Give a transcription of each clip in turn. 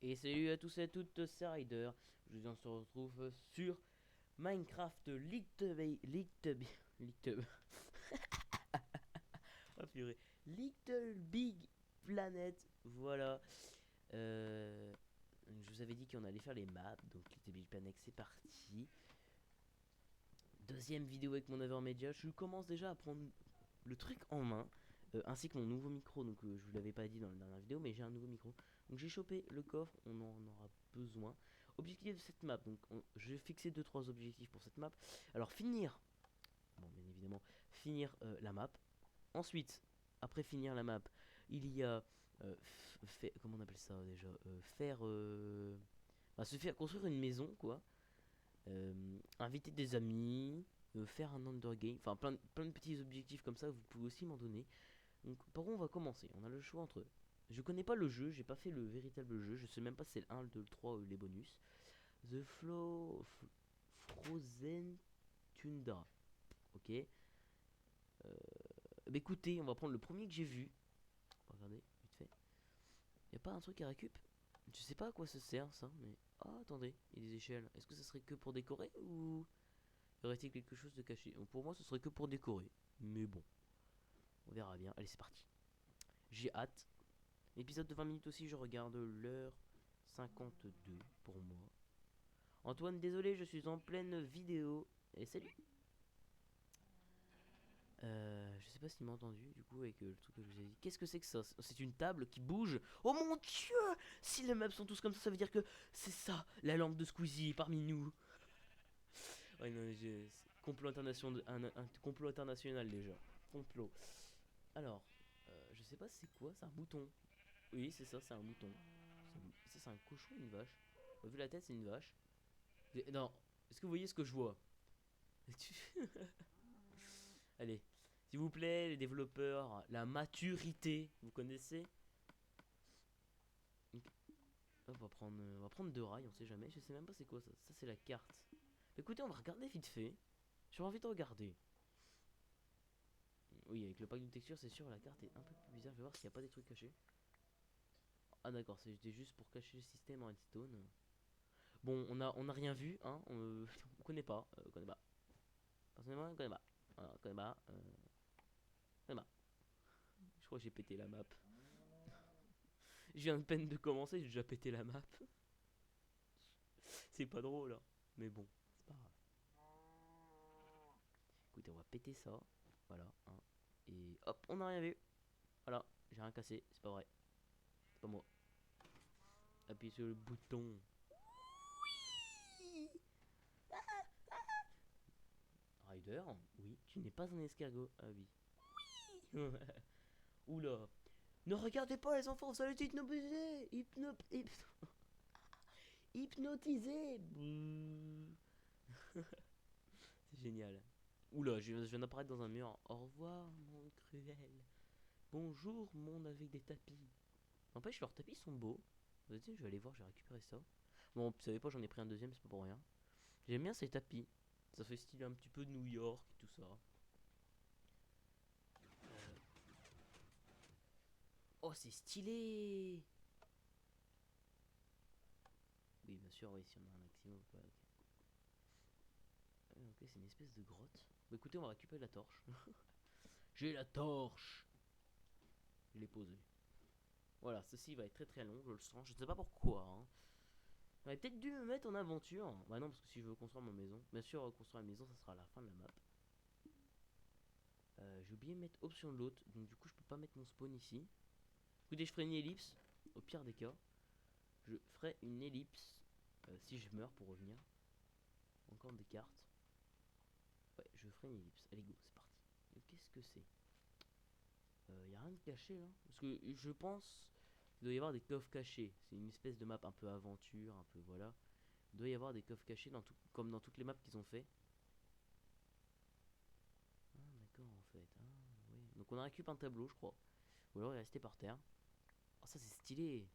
Et salut à tous et à toutes, c'est Ryder. On se retrouve sur Minecraft oh, purée. Little Big Planet. Voilà. Euh, je vous avais dit qu'on allait faire les maps. Donc Little Big Planet, c'est parti. Deuxième vidéo avec mon Avermedia. Je commence déjà à prendre le truc en main. Ainsi que mon nouveau micro. Donc je vous l'avais pas dit dans la dernière vidéo, mais j'ai un nouveau micro. Donc j'ai chopé le coffre, on en aura besoin. Objectif de cette map, donc je vais fixer 2-3 objectifs pour cette map. Alors finir, bon bien évidemment, finir la map. Ensuite, après finir la map, il y a comment on appelle ça déjà, faire, enfin, se faire construire une maison quoi. Inviter des amis, faire un undergame, enfin plein de petits objectifs comme ça, vous pouvez aussi m'en donner. Donc par où on va commencer? On a le choix entre... Je connais pas le jeu, j'ai pas fait le véritable jeu, je sais même pas si c'est le 1, le 2, le 3 ou les bonus. The Frozen Tundra. Ok. Bah écoutez, on va prendre le premier que j'ai vu. Regardez, vite fait. Y a pas un truc à récup? Je sais pas à quoi ça sert ça, mais... Ah attendez, il y a des échelles. Est-ce que ça serait que pour décorer ou... Y aurait-il quelque chose de caché? Donc, pour moi ce serait que pour décorer. Mais bon, on verra bien. Allez c'est parti. J'ai hâte. Épisode de 20 minutes aussi, je regarde l'heure 52 pour moi. Antoine, désolé, je suis en pleine vidéo. Et salut. Je sais pas s'il m'a entendu, du coup, avec le truc que je vous ai dit. Qu'est-ce que c'est que ça? C'est une table qui bouge. Oh mon dieu! Si les maps sont tous comme ça veut dire que c'est ça, la lampe de Squeezie parmi nous. Ouais, non, complot international, un complot international déjà. Complot. Alors, je sais pas c'est quoi, c'est un mouton. Oui, c'est ça, c'est un mouton. Ça, c'est un cochon ou une vache? Vu la tête, c'est une vache. Non, est-ce que vous voyez ce que je vois? Allez, s'il vous plaît, les développeurs, la maturité, vous connaissez? On va prendre deux rails, on sait jamais. Je sais même pas c'est quoi ça. Ça, c'est la carte. Écoutez, on va regarder vite fait. J'ai envie de regarder. Oui, avec le pack de texture, c'est sûr, la carte est un peu plus bizarre. Je vais voir s'il n'y a pas des trucs cachés. Ah, d'accord, c'était juste pour cacher le système en redstone. Bon, on a rien vu, hein. On connaît pas. On connaît pas. Personnellement, on connaît pas. Voilà, on connaît pas. On connaît pas. Je crois que j'ai pété la map. Je viens de peine de commencer, j'ai déjà pété la map. C'est pas drôle, hein. Mais bon, c'est pas grave. Écoutez, on va péter ça. Voilà, hein. Et hop, on n'a rien vu. Voilà, j'ai rien cassé, c'est pas vrai. C'est pas moi. Appuyez sur le bouton. Ryder, oui, tu n'es pas un escargot. Ah oui. Oula. Ne regardez pas les enfants, vous allez être hypnotisés. Hypnotisé. C'est génial. Oula, je viens d'apparaître dans un mur. Au revoir, monde cruel. Bonjour, monde avec des tapis. N'empêche, leurs tapis sont beaux. Vous savez, je vais aller voir, je vais récupérer ça. Bon, vous savez pas, j'en ai pris un deuxième, c'est pas pour rien. J'aime bien ces tapis. Ça fait style un petit peu de New York et tout ça. Oh, c'est stylé! Oui, bien sûr, oui, si on a un maximum. Ouais, ok. Ok, c'est une espèce de grotte. Bah écoutez, on va récupérer la torche. J'ai la torche! Je l'ai posée. Voilà, ceci va être très très long, je le sens. Je ne sais pas pourquoi. Hein. J'aurais peut-être dû me mettre en aventure. Bah non, parce que si je veux construire ma maison, bien sûr, construire la maison, ça sera à la fin de la map. J'ai oublié de mettre option de l'autre, donc du coup, je peux pas mettre mon spawn ici. Écoutez, je ferai une ellipse. Au pire des cas, je ferai une ellipse si je meurs pour revenir. Encore des cartes. Ouais, je ferai une ellipse. Allez, go, c'est parti. Qu'est-ce que c'est? Y a rien de caché là? Parce que je pense qu'il doit y avoir des coffres cachés. C'est une espèce de map un peu aventure, un peu voilà. Il doit y avoir des coffres cachés dans tout, comme dans toutes les maps qu'ils ont fait. Ah, d'accord, en fait. Ah, oui. Donc on a récupéré un tableau, je crois. Ou alors il est resté par terre. Oh, ça c'est stylé.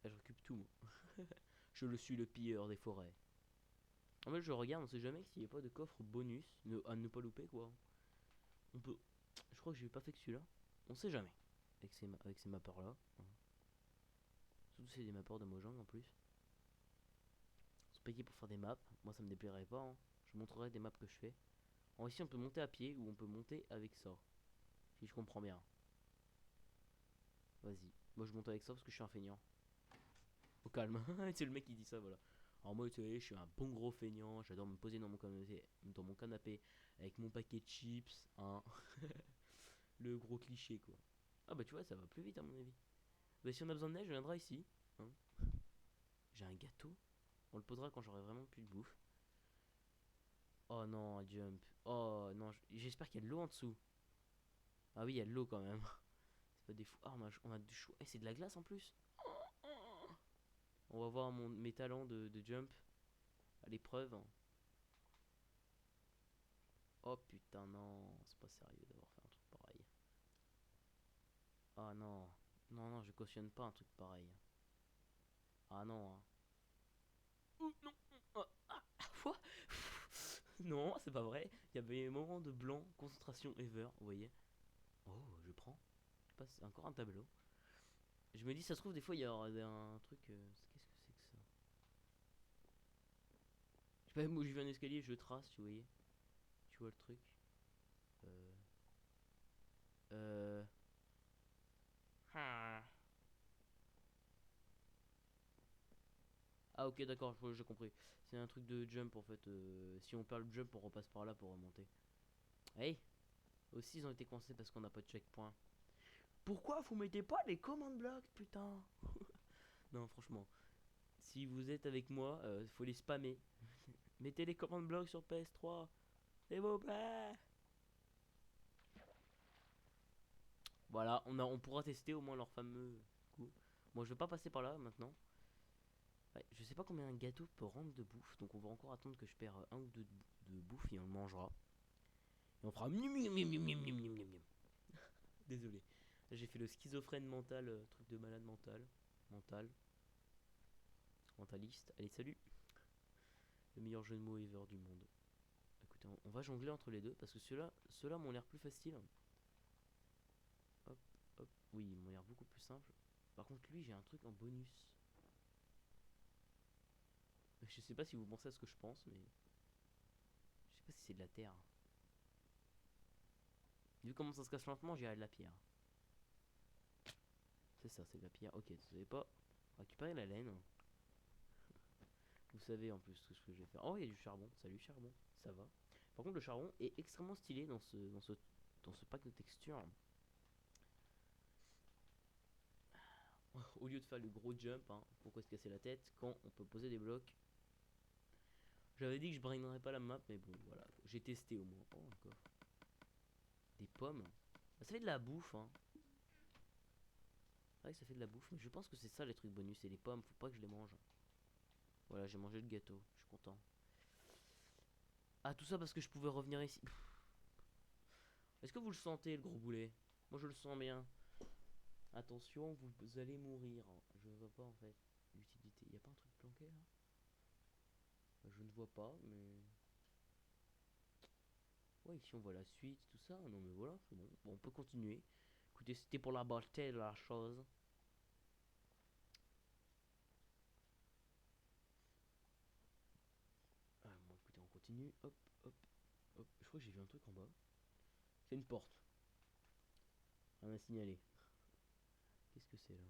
Là, je récupère tout, moi. Je le suis le pilleur des forêts. En fait, je regarde, on sait jamais s'il n'y a pas de coffre bonus à ne pas louper, quoi. On peut. Je crois que j'ai pas fait que celui-là. On sait jamais. Avec ces mappeurs là. Surtout c'est des mappeurs de Mojang en plus. Ils sont payés pour faire des maps. Moi ça me déplairait pas, hein. Je montrerai des maps que je fais. Alors ici on peut monter à pied ou on peut monter avec ça. Si je comprends bien. Vas-y. Moi je monte avec ça parce que je suis un feignant. Au calme. C'est le mec qui dit ça, voilà. Alors moi, tu sais, je suis un bon gros feignant. J'adore me poser dans mon canapé avec mon paquet de chips, hein. Le gros cliché, quoi. Ah bah tu vois, ça va plus vite à mon avis. Bah si on a besoin de neige, je viendrai ici, hein. J'ai un gâteau. On le posera quand j'aurai vraiment plus de bouffe. Oh non, un jump. Oh non, j'espère qu'il y a de l'eau en dessous. Ah oui, il y a de l'eau quand même. C'est pas des fous. Ah, on a du choix. Et c'est de la glace en plus. On va voir mes talents de jump à l'épreuve. Oh putain, non, c'est pas sérieux d'avoir fait un truc pareil. Ah non, non, non, je cautionne pas un truc pareil. Ah non, hein. Non, quoi? Non, c'est pas vrai. Il y avait un moment de blanc, concentration ever, vous voyez. Oh, je prends. Je passe encore un tableau. Je me dis, ça se trouve, des fois, il y a un truc. Qu'est-ce que c'est que ça? Je sais pas, moi, je vais un escalier, je trace, tu voyais. Tu vois le truc. Euh. Euh. Ah. Ah ok d'accord, j'ai compris. C'est un truc de jump en fait. Si on perd le jump, on repasse par là pour remonter. Hey, aussi ils ont été coincés parce qu'on n'a pas de checkpoint. Pourquoi vous mettez pas les command blocks, putain? Non franchement, si vous êtes avec moi, faut les spammer. Mettez les command blocks sur PS3, s'il vous plaît. Voilà, on pourra tester au moins leur fameux coup. Moi je vais pas passer par là maintenant. Ouais, je sais pas combien un gâteau peut rendre de bouffe, donc on va encore attendre que je perds un ou deux de bouffe et on le mangera. Et on fera miam miam miam miam miam miam miam. Désolé. J'ai fait le schizophrène mental, truc de malade mental. Mental. Mentaliste. Allez, salut. Le meilleur jeu de mots ever du monde. Écoutez, on va jongler entre les deux parce que ceux-là m'ont l'air plus faciles. Hop, hop. Oui, ils m'ont l'air beaucoup plus simples. Par contre, lui, j'ai un truc en bonus. Je sais pas si vous pensez à ce que je pense, mais. Je sais pas si c'est de la terre. Vu comment ça se casse lentement, j'irai de la pierre. C'est ça, c'est de la pierre. Ok, vous savez pas. Récupérer la laine. Vous savez en plus ce que je vais faire. Oh, il y a du charbon. Salut charbon. Ça va. Par contre, le charbon est extrêmement stylé dans ce pack de textures. Au lieu de faire le gros jump, hein, pourquoi se casser la tête quand on peut poser des blocs. J'avais dit que je brainerais pas la map, mais bon, voilà. J'ai testé au moins. Oh, encore. Des pommes. Ça fait de la bouffe, hein. C'est vrai que ça fait de la bouffe, mais je pense que c'est ça les trucs bonus. Et les pommes, faut pas que je les mange. Voilà, j'ai mangé le gâteau. Je suis content. Ah, tout ça parce que je pouvais revenir ici. Est-ce que vous le sentez, le gros boulet? Moi, je le sens bien. Attention, vous allez mourir. Je vois pas en fait l'utilité. Y a pas un truc planqué là? Je ne vois pas, mais. Ouais, ici on voit la suite, tout ça. Non, mais voilà, c'est bon. Bon, on peut continuer. Écoutez, c'était pour la beauté de la chose. Bon, écoutez, on continue. Hop, hop, hop. Je crois que j'ai vu un truc en bas. C'est une porte. Rien à signaler. Qu'est-ce que c'est là?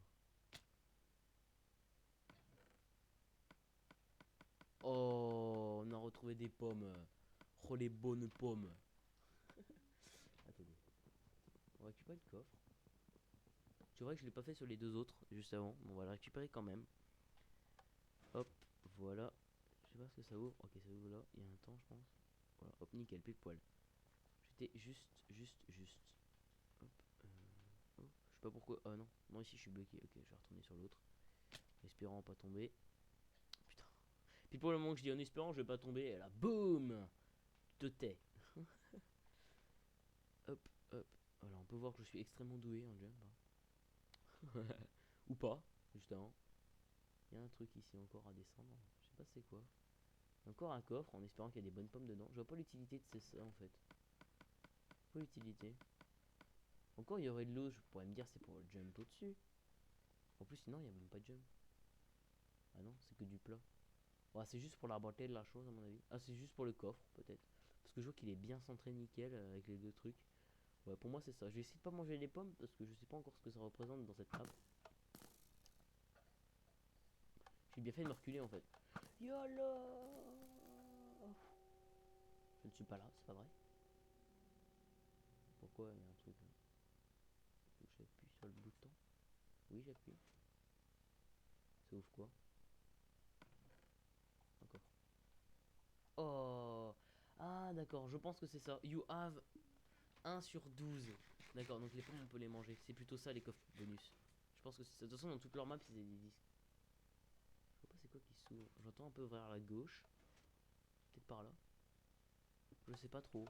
Oh, on a retrouvé des pommes. Oh, les bonnes pommes. Attendez. On va récupérer le coffre. C'est vrai que je l'ai pas fait sur les deux autres juste avant. Bon, on va le récupérer quand même. Hop, voilà. Je sais pas ce que ça ouvre. Ok, ça ouvre là. Il y a un temps, je pense. Voilà, hop, nickel, pile poil. J'étais juste. Hop, oh, je sais pas pourquoi. Ah non, non, ici je suis bloqué. Ok, je vais retourner sur l'autre. Espérant pas tomber. Putain. Puis pour le moment que je dis en espérant, je vais pas tomber. Et là, boum! Tu te tais. Hop, hop. Voilà, on peut voir que je suis extrêmement doué en jump. Hein. Ou pas, justement. Il y a un truc ici encore à descendre. Je sais pas c'est quoi. Encore un coffre en espérant qu'il y a des bonnes pommes dedans. Je vois pas l'utilité de ça en fait. Pas l'utilité. Encore il y aurait de l'eau, je pourrais me dire c'est pour le jump au-dessus. En plus sinon il n'y a même pas de jump. que du plat. Ouais, c'est juste pour la beauté de la chose à mon avis. Ah, c'est juste pour le coffre peut-être. Parce que je vois qu'il est bien centré nickel avec les deux trucs. Ouais, pour moi c'est ça. Je vais essayer de pas manger les pommes parce que je sais pas encore ce que ça représente dans cette trappe. J'ai bien fait de me reculer en fait. YOLO. Je ne suis pas là, c'est pas vrai. Pourquoi il y a un truc là? Faut que j'appuie sur le bouton. Oui, j'appuie. Ça ouvre quoi? Encore. Oh. Ah d'accord, je pense que c'est ça. You have 1 sur 12. D'accord, donc les pommes on peut les manger. C'est plutôt ça les coffres bonus. Je pense que c'est ça. De toute façon dans toute leur map c'est des disques. Je sais pas c'est quoi qui s'ouvre. J'entends un peu vers la gauche. Peut-être par là. Je sais pas trop.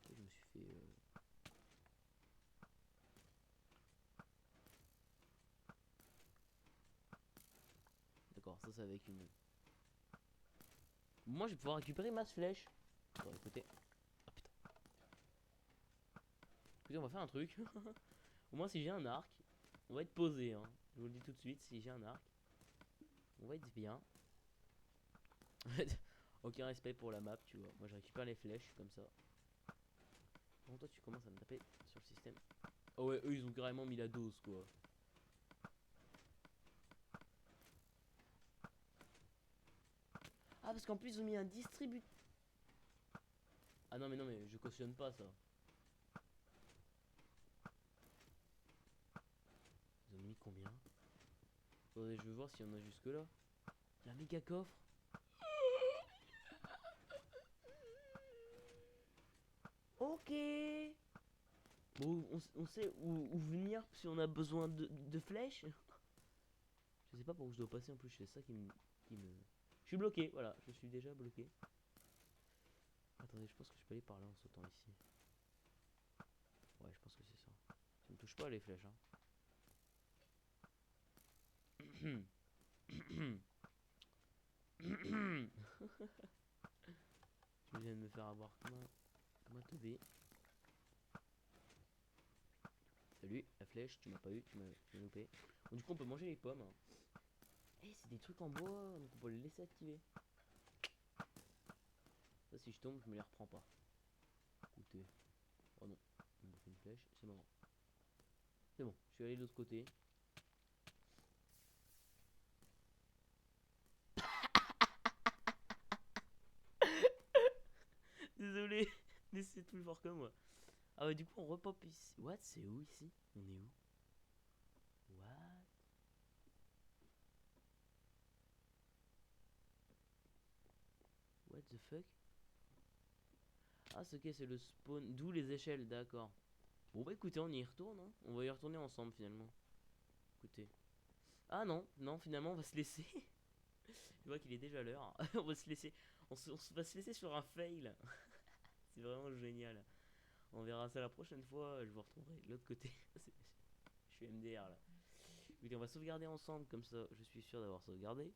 Je me suis fait... D'accord, ça c'est avec une... Moi je vais pouvoir récupérer ma flèche. Bon, écoutez. Ah putain. Écoutez, on va faire un truc. Au moins si j'ai un arc, on va être posé. Hein. Je vous le dis tout de suite, si j'ai un arc, on va être bien. Aucun respect pour la map, tu vois. Moi je récupère les flèches comme ça. Bon, toi tu commences à me taper sur le système. Oh ouais, eux ils ont carrément mis la dose quoi. Ah parce qu'en plus ils ont mis un distributeur. Ah non mais je cautionne pas ça. Ils ont mis combien? Attendez, je veux voir s'il y en a jusque là. Il y a un méga coffre. Ok. Bon, on sait où venir si on a besoin de flèches. Je sais pas par où je dois passer en plus, c'est ça qui me... Je suis bloqué, voilà, je suis déjà bloqué. Attendez, je pense que je peux aller par là en sautant ici. Ouais, je pense que c'est ça. Ça me touche pas les flèches, hein. Je viens de me faire avoir comme un teubé. Salut, la flèche, tu m'as pas eu, tu m'as loupé. Bon, du coup, on peut manger les pommes. Eh, c'est des trucs en bois, donc on peut les laisser activer. Ça, si je tombe, je me les reprends pas. Écoutez. Oh non, il me fait une flèche, c'est marrant. C'est bon, je suis allé de l'autre côté. Désolé, mais c'est plus fort que moi. Ah ouais, du coup, on repop ici. What? C'est où ici? On est où? What? What the fuck? Ah, c'est ok, c'est le spawn. D'où les échelles, d'accord. Bon, bah écoutez, on y retourne. Hein. On va y retourner ensemble finalement. Écoutez. Ah non, non, finalement, on va se laisser. Je vois qu'il est déjà l'heure. On va se laisser. Va se laisser sur un fail. C'est vraiment génial. On verra ça la prochaine fois. Je vous retrouverai de l'autre côté. Je suis MDR là. Écoutez, on va sauvegarder ensemble. Comme ça, je suis sûr d'avoir sauvegardé.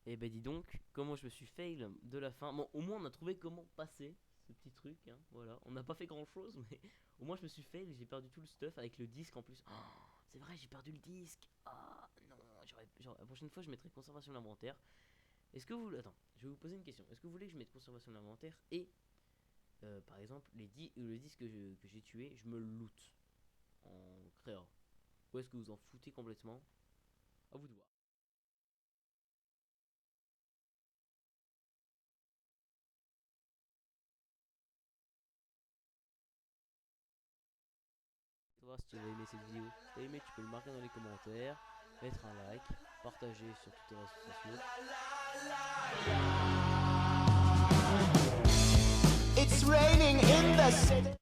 Et ben dis donc, comment je me suis fail de la fin. Bon, au moins on a trouvé comment passer ce petit truc. Hein. Voilà, on n'a pas fait grand chose, mais au moins je me suis fail. J'ai perdu tout le stuff avec le disque en plus. Oh, c'est vrai, j'ai perdu le disque. Ah non, la prochaine fois je mettrai conservation de l'inventaire. Est-ce que vous... Attends, je vais vous poser une question. Est-ce que vous voulez que je mette conservation de l'inventaire et par exemple le disque que j'ai tué, je me le loot en créa? Ou est-ce que vous en foutez complètement? À vous de voir. Savoir si tu as aimé cette vidéo. Si tu as aimé, tu peux le marquer dans les commentaires, mettre un like, partager sur tous tes réseaux sociaux. It's raining in the city.